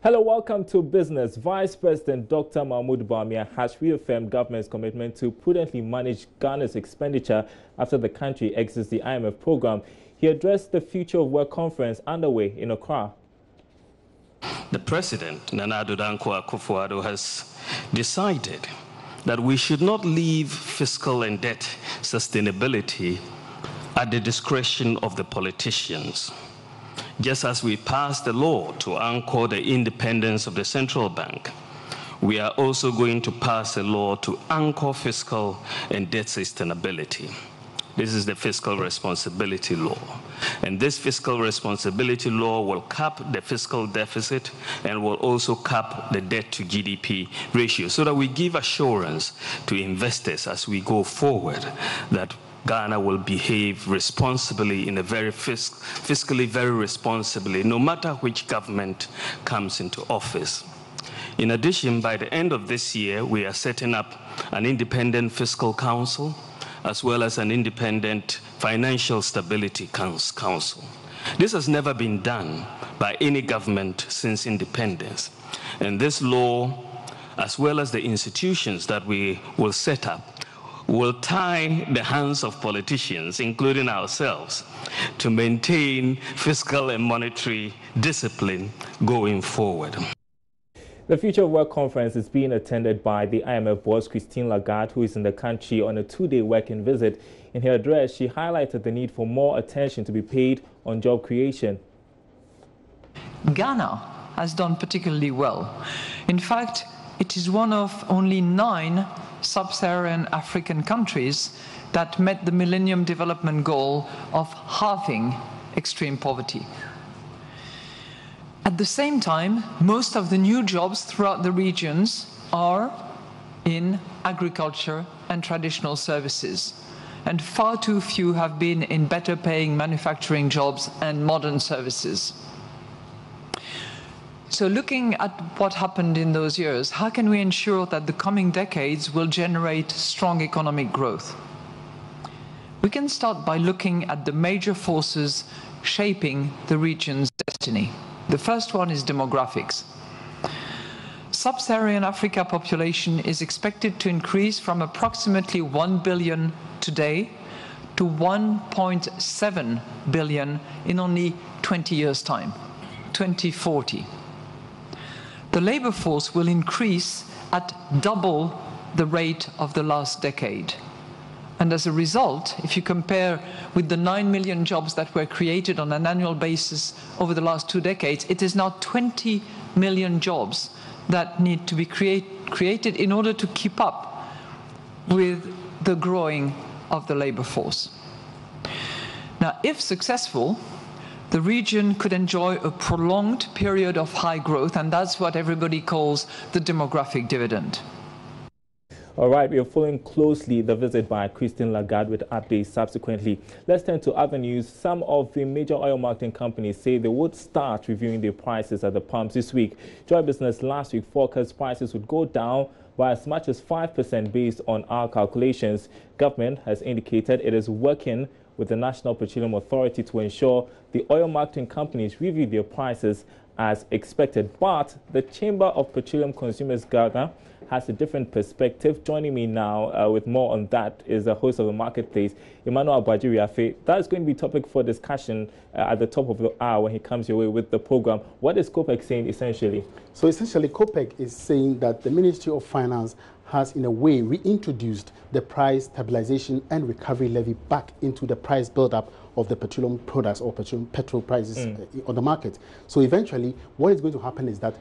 Hello, welcome to Business. Vice President Dr. Mahmoud Bawumia has reaffirmed government's commitment to prudently manage Ghana's expenditure after the country exits the IMF program. He addressed the Future of Work conference underway in Accra. The President, Nana Addo Dankwa Akufo-Addo, has decided that we should not leave fiscal and debt sustainability at the discretion of the politicians. Just as we passed the law to anchor the independence of the central bank, we are also going to pass a law to anchor fiscal and debt sustainability. This is the fiscal responsibility law. And this fiscal responsibility law will cap the fiscal deficit and will also cap the debt to GDP ratio so that we give assurance to investors as we go forward that Ghana will behave responsibly in a very fiscally very responsibly, no matter which government comes into office. In addition, by the end of this year, we are setting up an independent fiscal council as well as an independent financial stability council. This has never been done by any government since independence. And this law, as well as the institutions that we will set up, will tie the hands of politicians, including ourselves, to maintain fiscal and monetary discipline going forward. The Future of Work conference is being attended by the IMF boss, Christine Lagarde, who is in the country on a two-day working visit. In her address, she highlighted the need for more attention to be paid on job creation. Ghana has done particularly well. In fact, it is one of only 9 sub-Saharan African countries that met the Millennium Development Goal of halving extreme poverty. At the same time, most of the new jobs throughout the regions are in agriculture and traditional services, and far too few have been in better paying manufacturing jobs and modern services. So looking at what happened in those years, how can we ensure that the coming decades will generate strong economic growth? We can start by looking at the major forces shaping the region's destiny. The first one is demographics. Sub-Saharan Africa population is expected to increase from approximately 1 billion today to 1.7 billion in only 20 years' time, 2040. The labor force will increase at double the rate of the last decade. And as a result, if you compare with the 9 million jobs that were created on an annual basis over the last 2 decades, it is now 20 million jobs that need to be created in order to keep up with the growing of the labor force. Now, if successful, the region could enjoy a prolonged period of high growth, and that's what everybody calls the demographic dividend. All right, we are following closely the visit by Christine Lagarde with updates subsequently. Let's turn to other news. Some of the major oil marketing companies say they would start reviewing their prices at the pumps this week. Joy Business last week forecast prices would go down by as much as 5% based on our calculations. Government has indicated it is working with the National Petroleum Authority to ensure the oil marketing companies review their prices as expected. But the Chamber of Petroleum Consumers Ghana has a different perspective. Joining me now with more on that is the host of the Marketplace, Emmanuel Abajiriafe. That is going to be topic for discussion at the top of the hour when he comes your way with the program. What is COPEC saying essentially? So essentially, COPEC is saying that the Ministry of Finance has in a way reintroduced the price stabilization and recovery levy back into the price build-up of the petroleum products or petrol prices on the market. So eventually, what is going to happen is that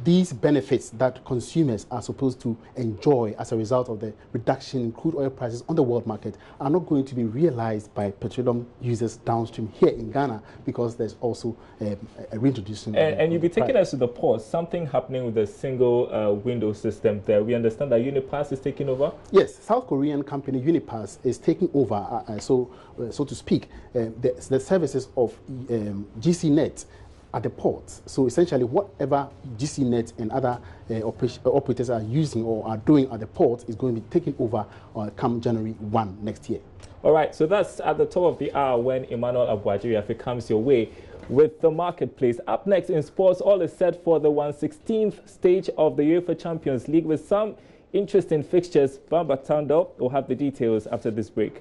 these benefits that consumers are supposed to enjoy as a result of the reduction in crude oil prices on the world market are not going to be realized by petroleum users downstream here in Ghana, because there's also a reintroduction. And you'll be taking us to the port, something happening with the single window system there. We understand that Unipass is taking over? Yes, South Korean company Unipass is taking over, so to speak, the services of GCNet at the ports. So essentially, whatever GCNet and other operators are using or are doing at the port is going to be taken over come January 1 next year. All right, so that's at the top of the hour when Emmanuel Abuajiri comes your way with the marketplace. Up next in sports, all is set for the 116th stage of the UEFA Champions League with some interesting fixtures. Bamba Tando will have the details after this break.